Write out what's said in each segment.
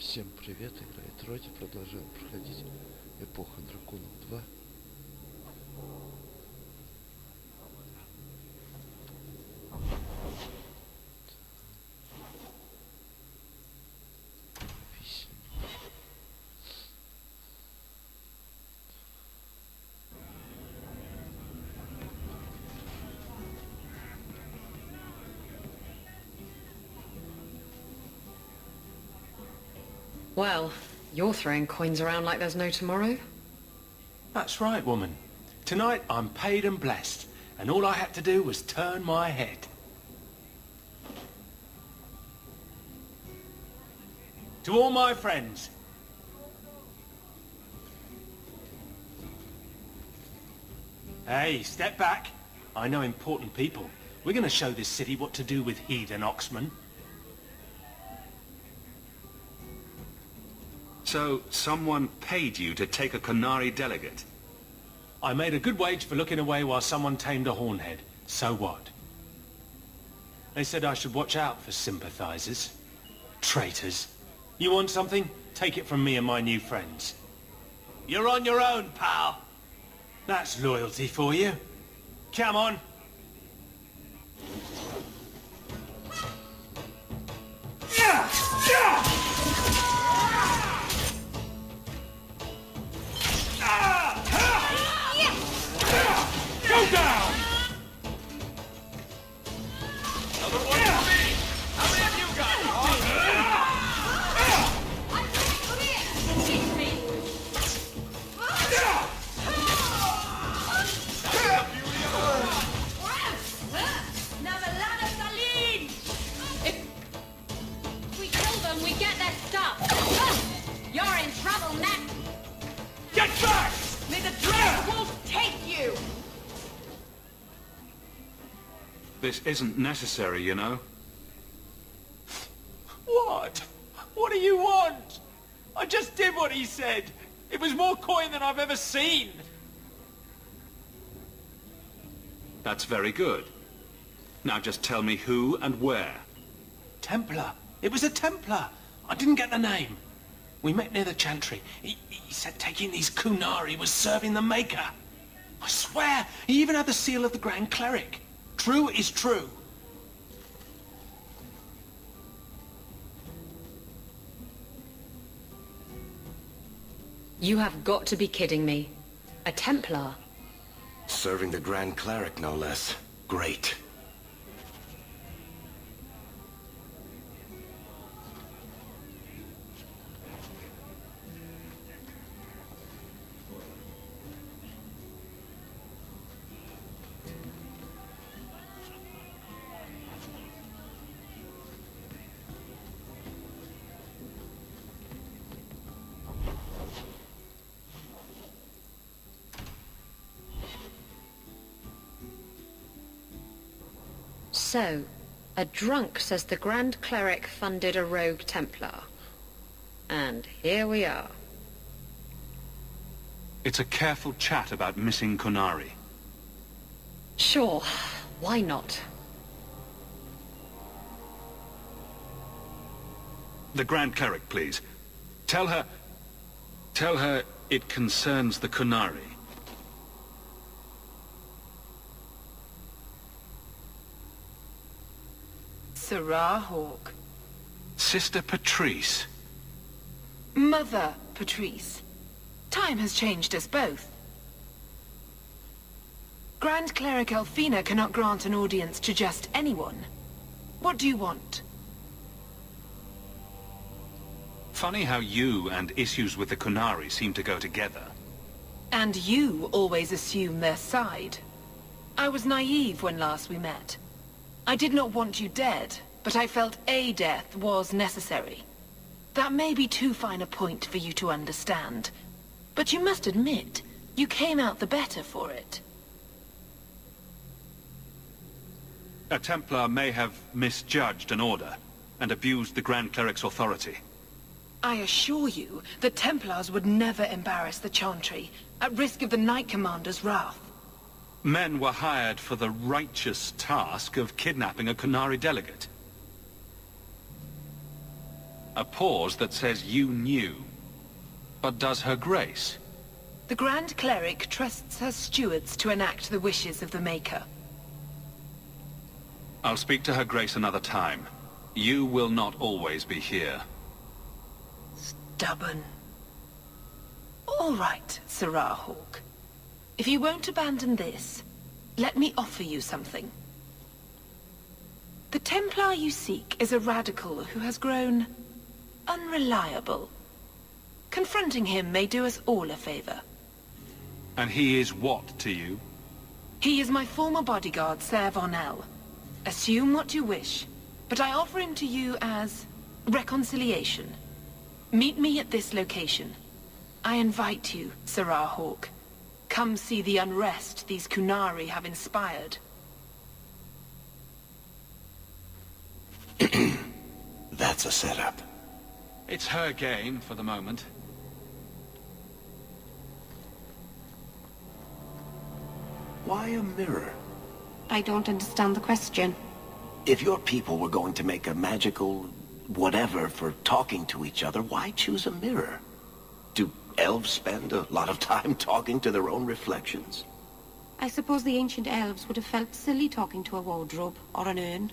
Всем привет, играет Роди, продолжаем проходить Эпоха Драконов 2. Well, you're throwing coins around like there's no tomorrow. That's right, woman. Tonight I'm paid and blessed, and all I had to do was turn my head. To all my friends. Hey, step back. I know important people. We're gonna show this city what to do with heathen oxmen. So, someone paid you to take a Qunari delegate? I made a good wage for looking away while someone tamed a hornhead. So what? They said I should watch out for sympathizers. Traitors. You want something? Take it from me and my new friends. You're on your own, pal. That's loyalty for you. Come on. Go down! Another one for me! How many of you got it? If we kill them, we get their stuff. You're in trouble now. Get back! May the Dread Wolf take you! This isn't necessary, you know. What? What do you want? I just did what he said. It was more coin than I've ever seen. That's very good. Now just tell me who and where. Templar. It was a Templar. I didn't get the name. We met near the Chantry. He said taking these Qunari was serving the Maker. I swear, he even had the seal of the Grand Cleric. True is true. You have got to be kidding me. A Templar? Serving the Grand Cleric, no less. Great. So, a drunk says the Grand Cleric funded a rogue Templar. And here we are. It's a careful chat about missing Qunari. Sure, why not? The Grand Cleric, please. Tell her it concerns the Qunari. Sarah Hawke. Sister Patrice. Mother Patrice. Time has changed us both. Grand Cleric Elfina cannot grant an audience to just anyone. What do you want? Funny how you and issues with the Qunari seem to go together. And you always assume their side. I was naive when last we met. I did not want you dead, but I felt a death was necessary. That may be too fine a point for you to understand, but you must admit, you came out the better for it. A Templar may have misjudged an order and abused the Grand Cleric's authority. I assure you, the Templars would never embarrass the Chantry, at risk of the Knight Commander's wrath. Men were hired for the righteous task of kidnapping a Qunari delegate. A pause that says you knew. But does Her Grace? The Grand Cleric trusts her stewards to enact the wishes of the Maker. I'll speak to Her Grace another time. You will not always be here. Stubborn. All right, Sirrah Hawke. If you won't abandon this, let me offer you something. The Templar you seek is a radical who has grown unreliable. Confronting him may do us all a favor. And he is what to you? He is my former bodyguard, Ser Vonel. Assume what you wish, but I offer him to you as reconciliation. Meet me at this location. I invite you, Sirrah Hawke. Come see the unrest these Kunari have inspired. That's a setup. It's her game for the moment. Why a mirror? I don't understand the question. If your people were going to make a magical whatever for talking to each other, why choose a mirror? Do elves spend a lot of time talking to their own reflections? I suppose the ancient elves would have felt silly talking to a wardrobe or an urn.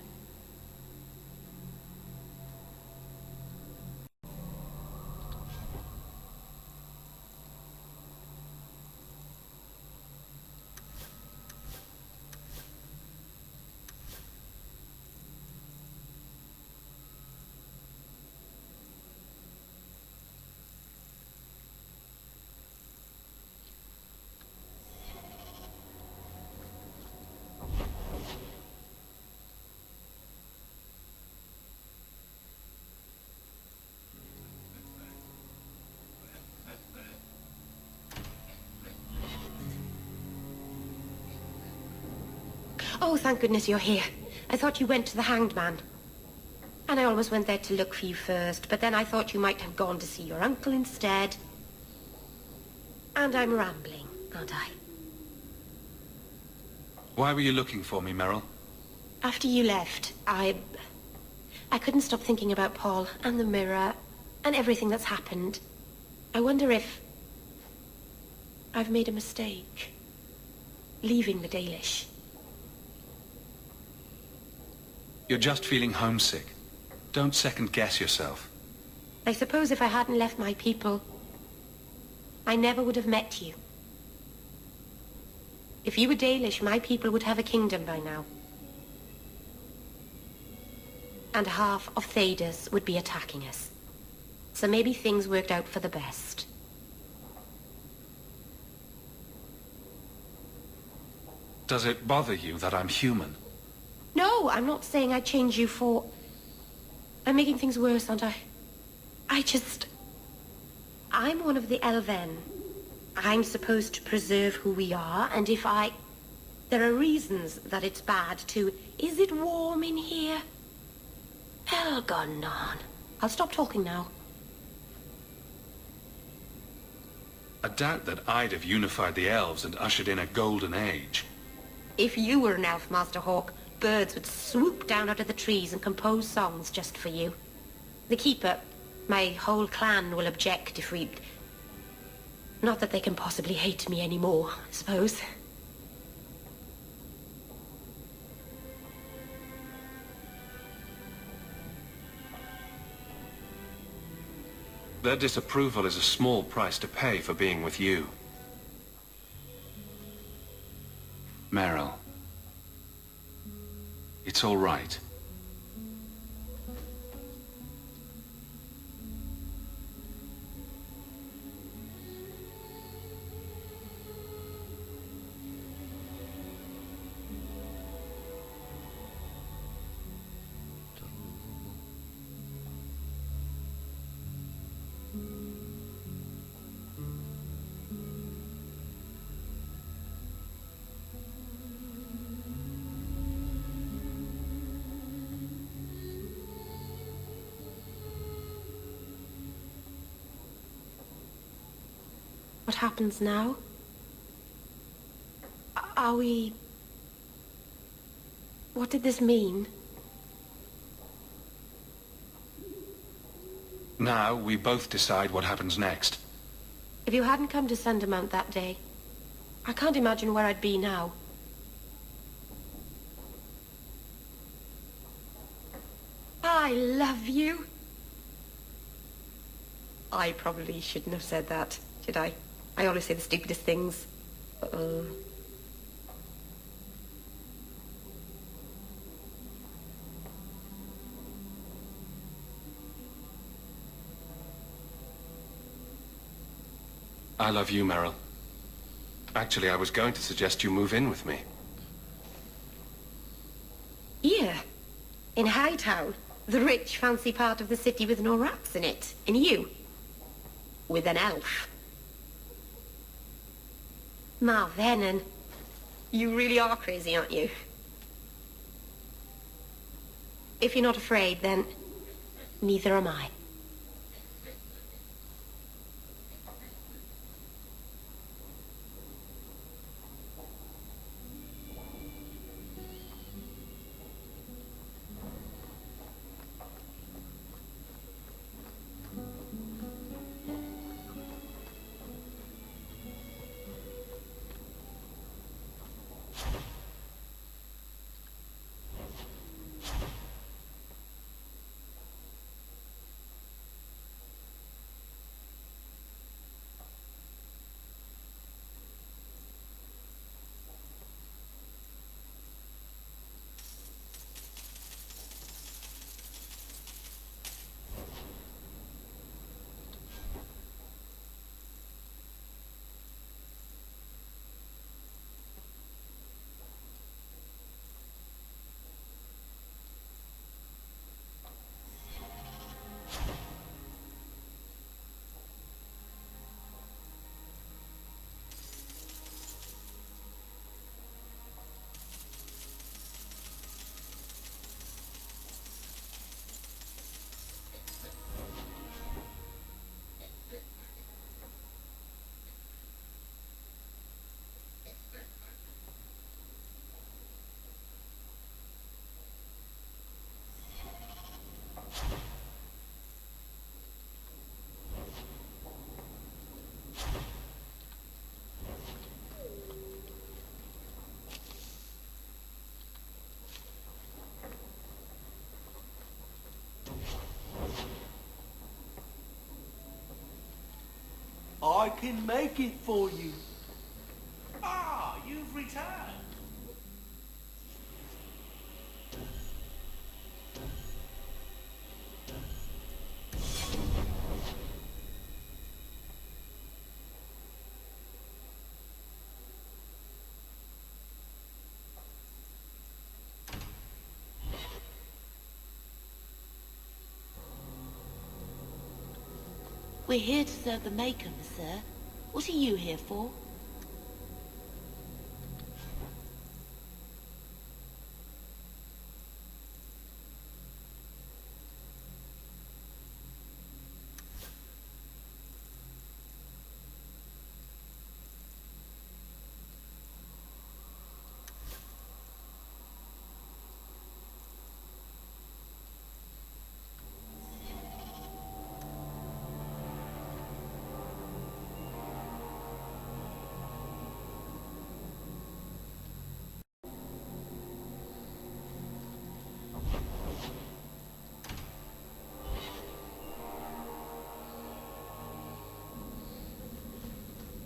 Oh, thank goodness you're here. I thought you went to the Hanged Man. And I always went there to look for you first, but then I thought you might have gone to see your uncle instead. And I'm rambling, aren't I? Why were you looking for me, Merrill? After you left, I couldn't stop thinking about Paul and the mirror and everything that's happened. I wonder if I've made a mistake leaving the Dalish. You're just feeling homesick. Don't second-guess yourself. I suppose if I hadn't left my people, I never would have met you. If you were Dalish, my people would have a kingdom by now. And half of Thedas would be attacking us. So maybe things worked out for the best. Does it bother you that I'm human? No, I'm not saying I change you for... I'm making things worse, aren't I? I'm one of the Elven. I'm supposed to preserve who we are, and if I... There are reasons that it's bad to... Is it warm in here? Elgonon. I'll stop talking now. I doubt that I'd have unified the elves and ushered in a golden age. If you were an elf, Master Hawk, birds would swoop down out of the trees and compose songs just for you. The Keeper, my whole clan will object if we... Not that they can possibly hate me anymore, I suppose. Their disapproval is a small price to pay for being with you. Merrill. It's all right. What happens now? Are we... What did this mean? Now, we both decide what happens next. If you hadn't come to Sundermount that day, I can't imagine where I'd be now. I love you. I probably shouldn't have said that, should I? I always say the stupidest things. Uh-oh. I love you, Meryl. Actually, I was going to suggest you move in with me. Here, in Hightown, the rich, fancy part of the city with no rats in it. And you, with an elf. Ma Venon, you really are crazy, aren't you? If you're not afraid, then neither am I. I can make it for you. Ah, you've returned. We're here to serve the Maker, sir. What are you here for?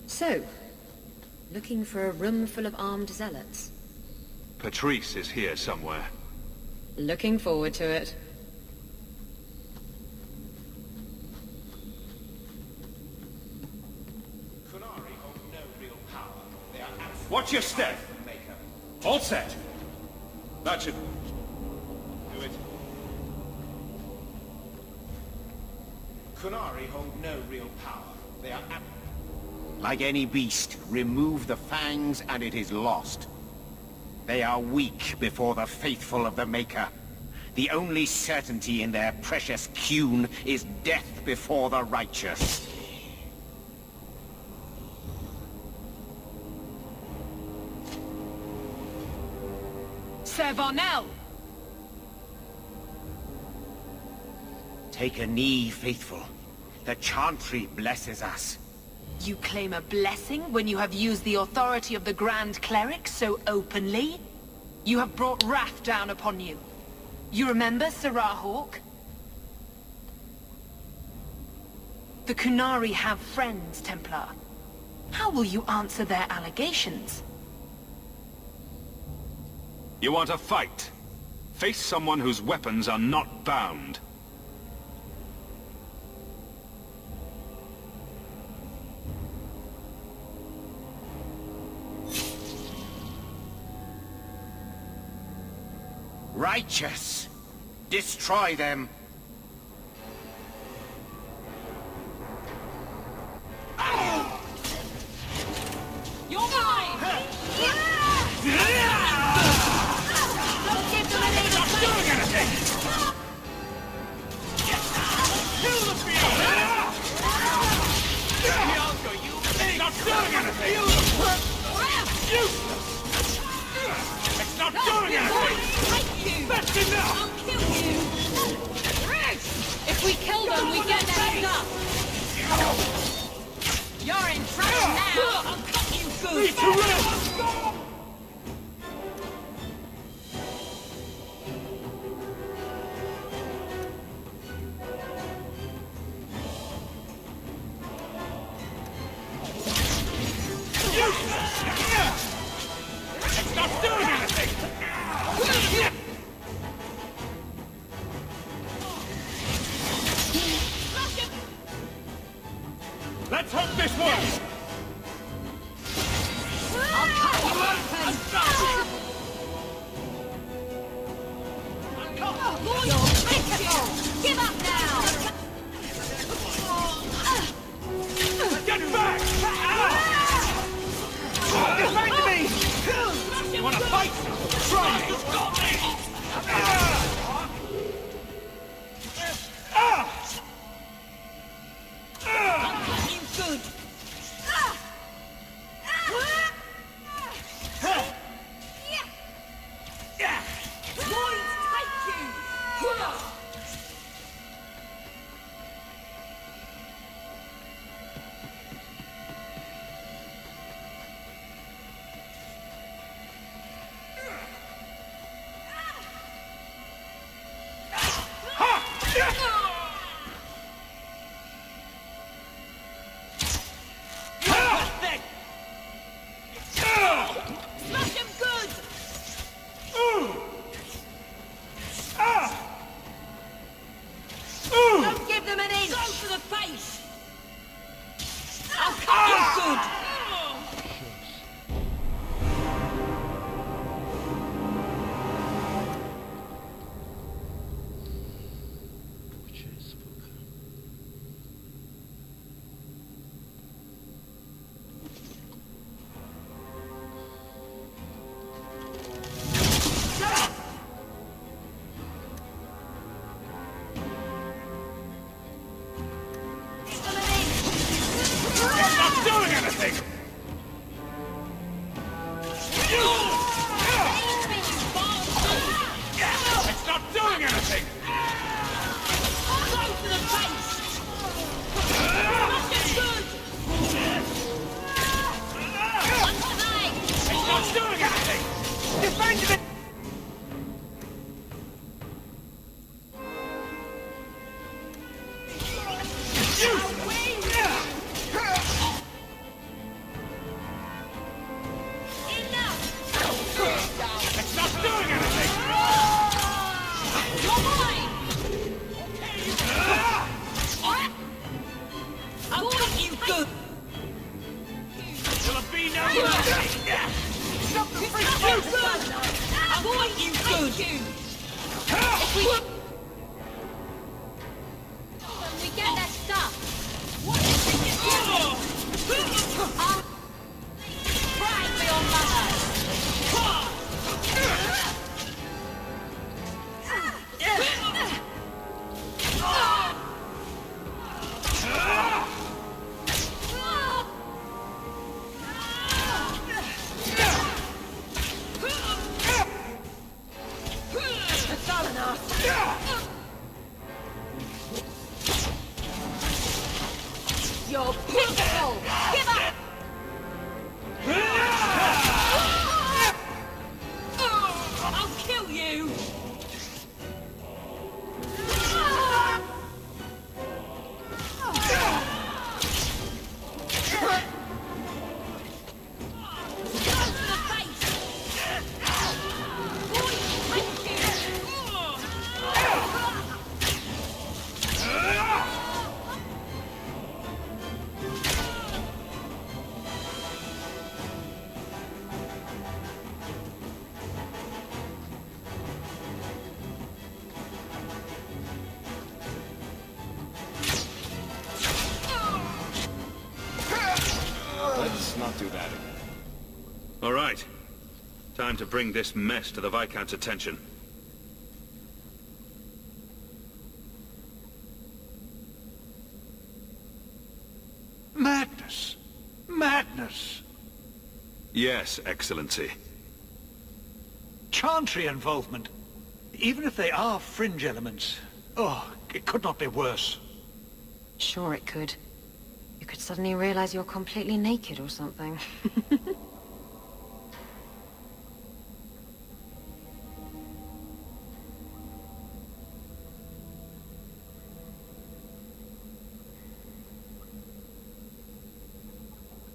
So, looking for a room full of armed zealots. Patrice is here somewhere. Looking forward to it. Watch your step! All set! That should... do it. Kunari hold no real power. They are Like any beast, remove the fangs and it is lost. They are weak before the faithful of the Maker. The only certainty in their precious Qun is death before the righteous. Sir Varnell! Take a knee, faithful. The Chantry blesses us. You claim a blessing when you have used the authority of the Grand Cleric so openly? You have brought wrath down upon you. You remember, Sirrah Hawk? The Kunari have friends, Templar. How will you answer their allegations? You want a fight? Face someone whose weapons are not bound. Righteous! Destroy them! You're mine! Don't give them a little fight! Kill the field! Bianca, you not doing anything! Useless! It's not doing anything! That's enough! I'll kill you! If we kill them, we get their stuff! You're in trouble now! I'll cut you good! Need to rest! It's not doing anything! Let's hope this works! I'll cut you open! You're pitiful! Give up now! Get back! Defend me! You wanna fight? Try me! Good! Smash him good! Don't give them an inch! Go for the face! I'll cut you good! Получается пока. It's not doing anything! You're pitiful! Give up! I'll kill you! Let's not do that again. All right. Time to bring this mess to the Viscount's attention. Madness! Madness! Yes, Excellency. Chantry involvement. Even if they are fringe elements. Oh, it could not be worse. Sure it could. You could suddenly realize you're completely naked or something.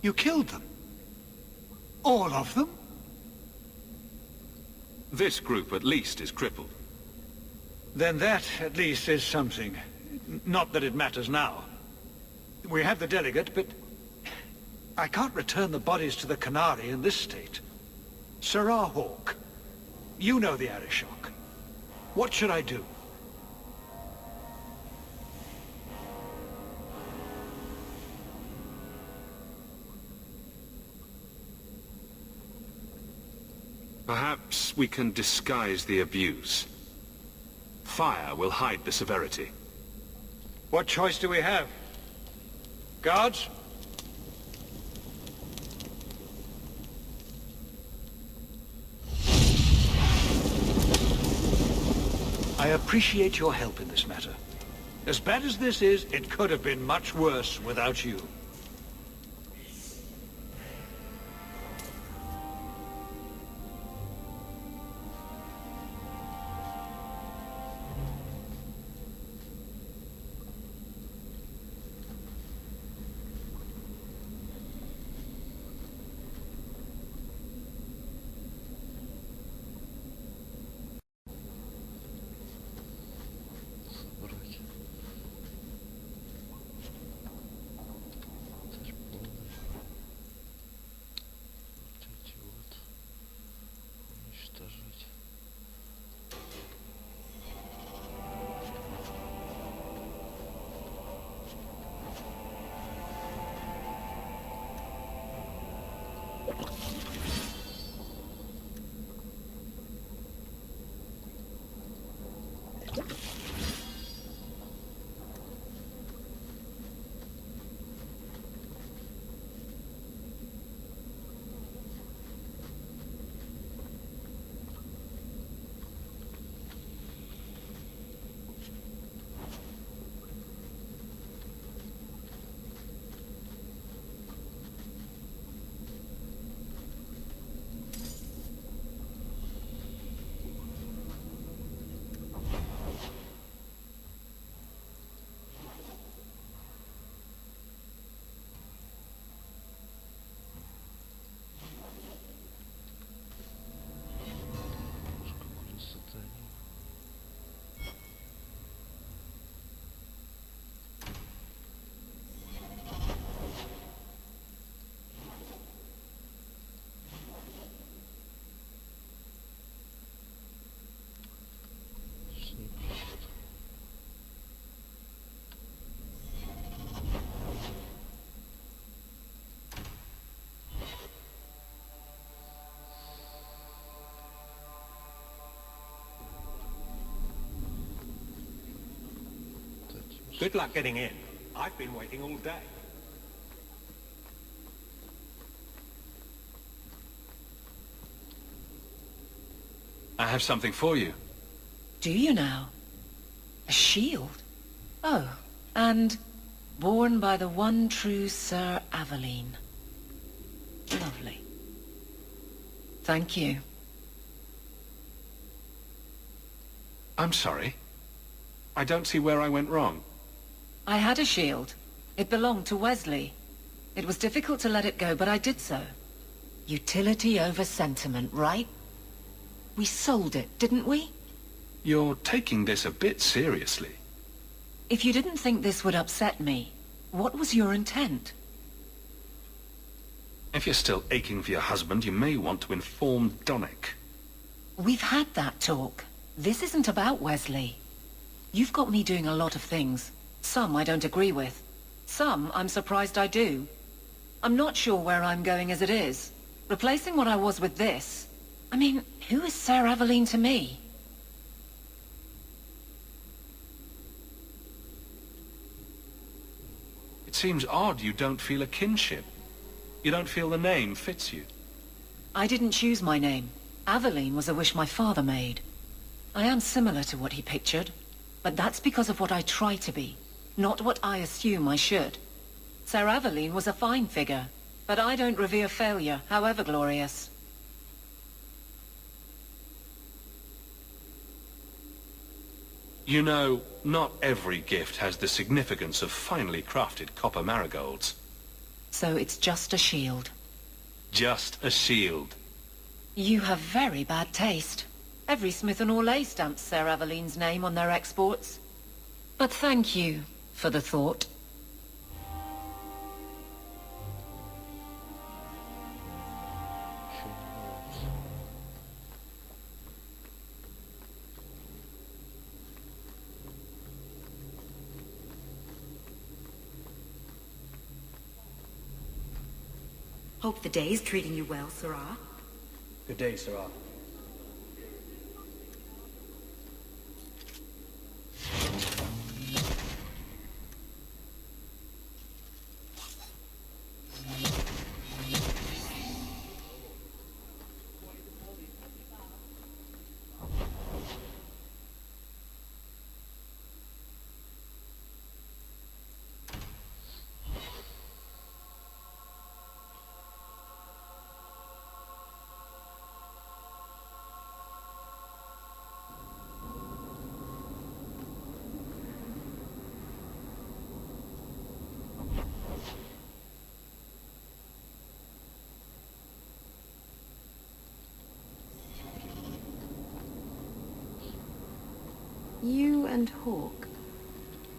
You killed them? All of them? This group, at least, is crippled. Then that, at least, is something. Not that it matters now. We have the delegate, but I can't return the bodies to the Canary in this state. Sirrah Hawke, you know the Arishok. What should I do? Perhaps we can disguise the abuse. Fire will hide the severity. What choice do we have? Guards? I appreciate your help in this matter. As bad as this is, it could have been much worse without you. Собрать. Теперь полный. Вот эти вот. Уничтожить. Красота. Good luck getting in. I've been waiting all day. I have something for you. Do you now? A shield? Oh, and Born by the one true Sir Aveline. Lovely. Thank you. I'm sorry. I don't see where I went wrong. I had a shield. It belonged to Wesley. It was difficult to let it go, but I did so. Utility over sentiment, right? We sold it, didn't we? You're taking this a bit seriously. If you didn't think this would upset me, what was your intent? If you're still aching for your husband, you may want to inform Donnick. We've had that talk. This isn't about Wesley. You've got me doing a lot of things. Some I don't agree with. Some I'm surprised I do. I'm not sure where I'm going as it is. Replacing what I was with this... I mean, who is Sir Aveline to me? It seems odd you don't feel a kinship. You don't feel the name fits you. I didn't choose my name. Aveline was a wish my father made. I am similar to what he pictured, but that's because of what I try to be, not what I assume I should. Sir Aveline was a fine figure, but I don't revere failure, however glorious. You know, not every gift has the significance of finely crafted copper marigolds. So it's just a shield. Just a shield. You have very bad taste. Every Smith & Orlais stamps Sir Aveline's name on their exports. But thank you for the thought. Hope the day's treating you well, Sirrah. Good day, Sirrah. You and Hawk.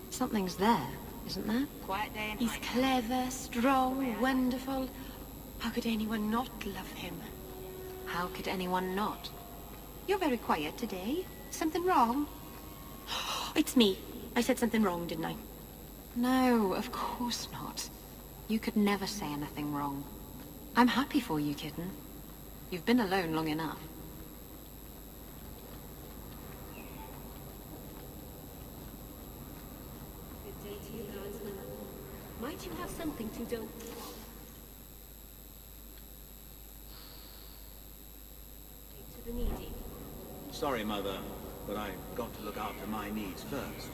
Something's there, isn't there? Quiet day and He's clever, strong, wonderful. How could anyone not love him? How could anyone not? You're very quiet today. Something wrong? It's me. I said something wrong, didn't I? No, of course not. You could never say anything wrong. I'm happy for you, kitten. You've been alone long enough. Good day to you, guardsman. Might you have something to do? To the needy. Sorry, Mother, but I've got to look after my needs first.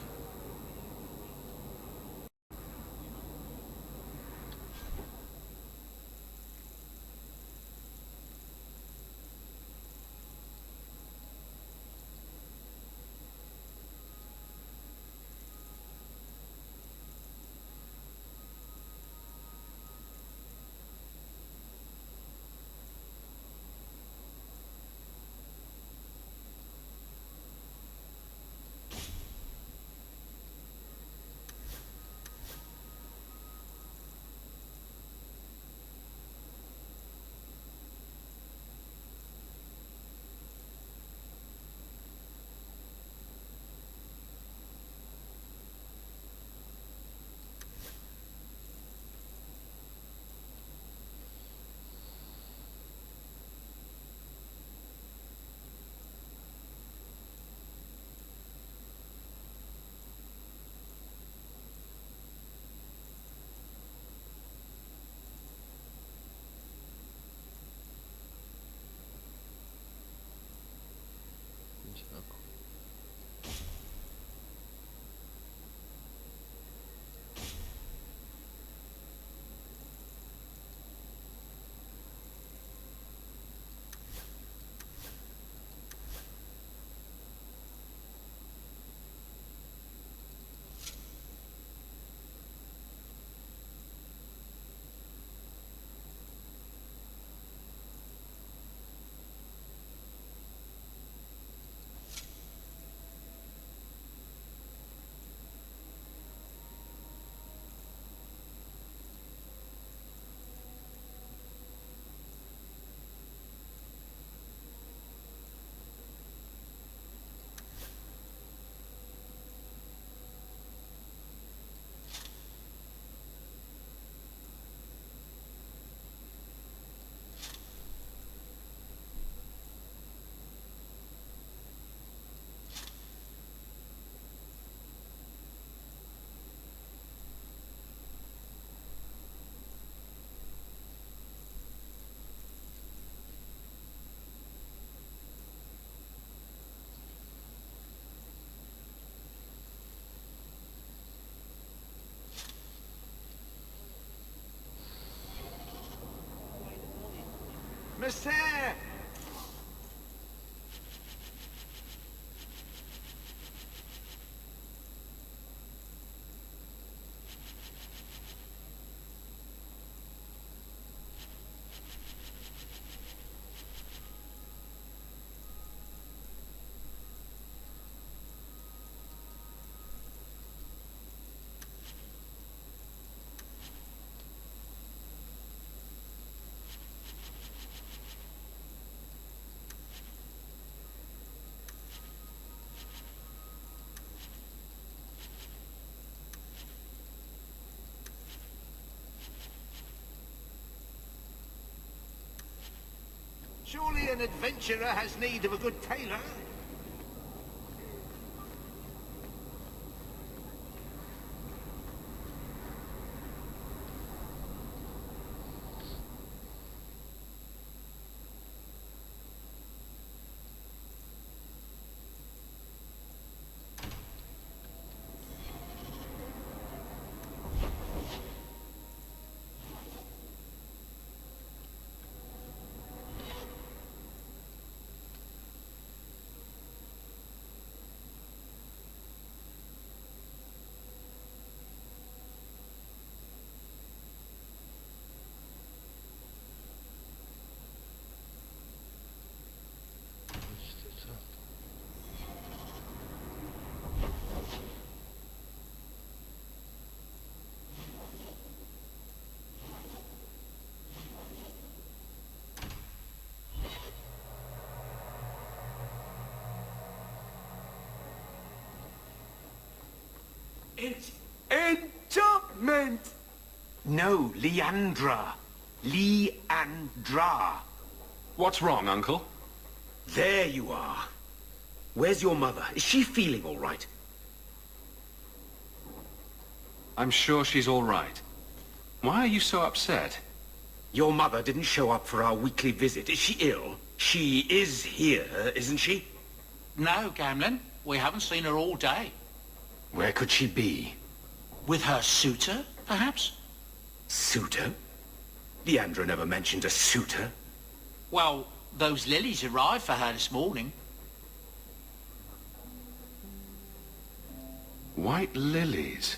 Monsieur! Surely an adventurer has need of a good tailor. Значит, это... It's enchantment! No, Leandra. Leandra. What's wrong, Uncle? There you are. Where's your mother? Is she feeling all right? I'm sure she's all right. Why are you so upset? Your mother didn't show up for our weekly visit. Is she ill? She is here, isn't she? No, Gamlin. We haven't seen her all day. Where could she be? With her suitor, perhaps? Suitor? Leandra never mentioned a suitor. Well, those lilies arrived for her this morning. White lilies?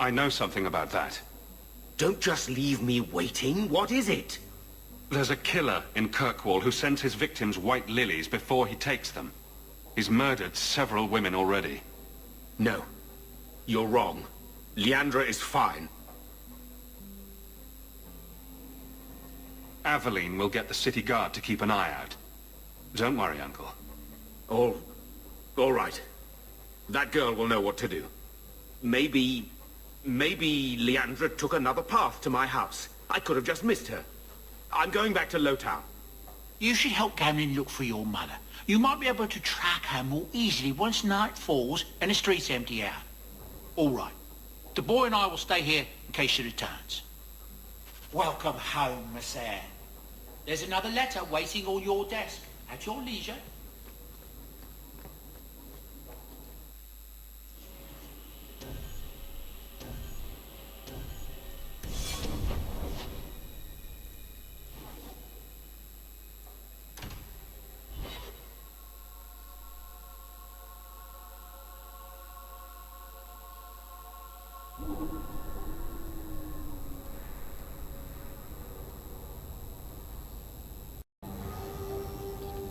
I know something about that. Don't just leave me waiting. What is it? There's a killer in Kirkwall who sends his victims white lilies before he takes them. He's murdered several women already. No. You're wrong. Leandra is fine. Aveline will get the city guard to keep an eye out. Don't worry, Uncle. All right. That girl will know what to do. Maybe Leandra took another path to my house. I could have just missed her. I'm going back to Lowtown. You should help Gamlin look for your mother. You might be able to track her more easily once night falls and the streets empty out. All right. The boy and I will stay here in case she returns. Welcome home, Monsieur. There's another letter waiting on your desk. At your leisure.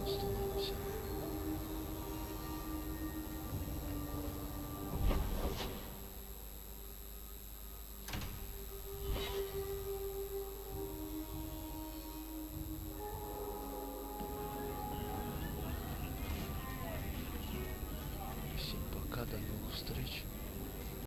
Остановимся. Всем пока, до новых встреч.